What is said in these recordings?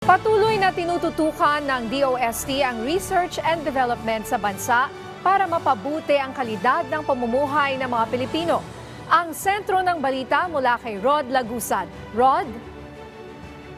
Patuloy na tinututukan ng DOST ang research and development sa bansa para mapabuti ang kalidad ng pamumuhay ng mga Pilipino. Ang sentro ng balita mula kay Rod Lagusad. Rod?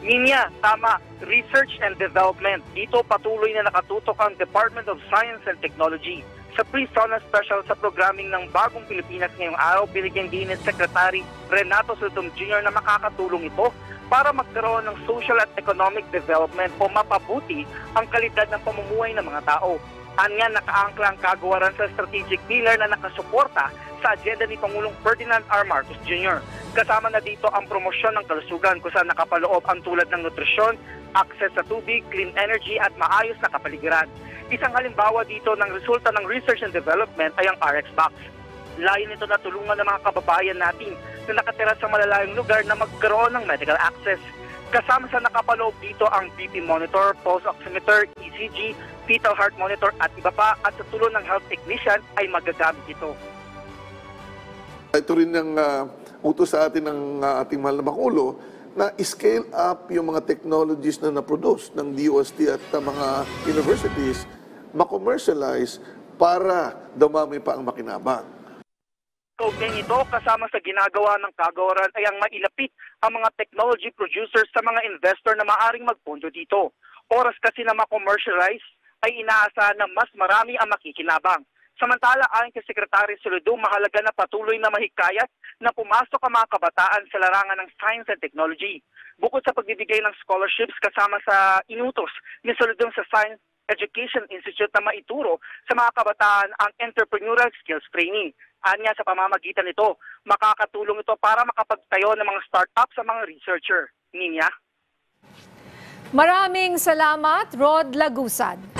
Ninya, tama, research and development. Dito patuloy na nakatutok ang Department of Science and Technology. Sa pre-SONA special sa programming ng Bagong Pilipinas ngayong araw, binigyan din ni Secretary Renato Sodom Jr. na makakatulong ito para magkaroon ng social at economic development o mapabuti ang kalidad ng pamumuhay ng mga tao. Anya, nakaangkla ang kagawaran sa strategic pillar na nakasuporta sa agenda ni Pangulong Ferdinand R. Marcos Jr. Kasama na dito ang promosyon ng kalusugan kung saan nakapaloob ang tulad ng nutrisyon, access sa tubig, clean energy at maayos na kapaligiran. Isang halimbawa dito ng resulta ng research and development ay ang RX Box. Layo nito na tulungan ng mga kababayan natin na nakatira sa malalayong lugar na magkaroon ng medical access. Kasama sa nakapaloob dito ang BP monitor, pulse oximeter, ECG, fetal heart monitor at iba pa, at sa tulong ng health technician ay magagamit ito. Ito rin ang utos sa atin ng ating mahal na Pangulo na scale up yung mga technologies na na-produce ng DOST at mga universities, ma-commercialize para dumami pa ang makinabang. Kaugnay nito, kasama sa ginagawa ng kagawaran ay ang mailapit ang mga technology producers sa mga investor na maaring magpondo dito. Oras kasi na ma-commercialize ay inaasahan na mas marami ang makikinabang. Samantala, ayon kay Secretary Soludo, mahalaga na patuloy na mahikayat na pumasok ang mga kabataan sa larangan ng science and technology. Bukod sa pagbibigay ng scholarships kasama sa inutos ni Soludo sa Science Education Institute na maituro sa mga kabataan ang entrepreneurial skills training. Anya, sa pamamagitan nito, makakatulong ito para makapagtayo ng mga start-up sa mga researcher. Ninya? Maraming salamat, Rod Lagusad.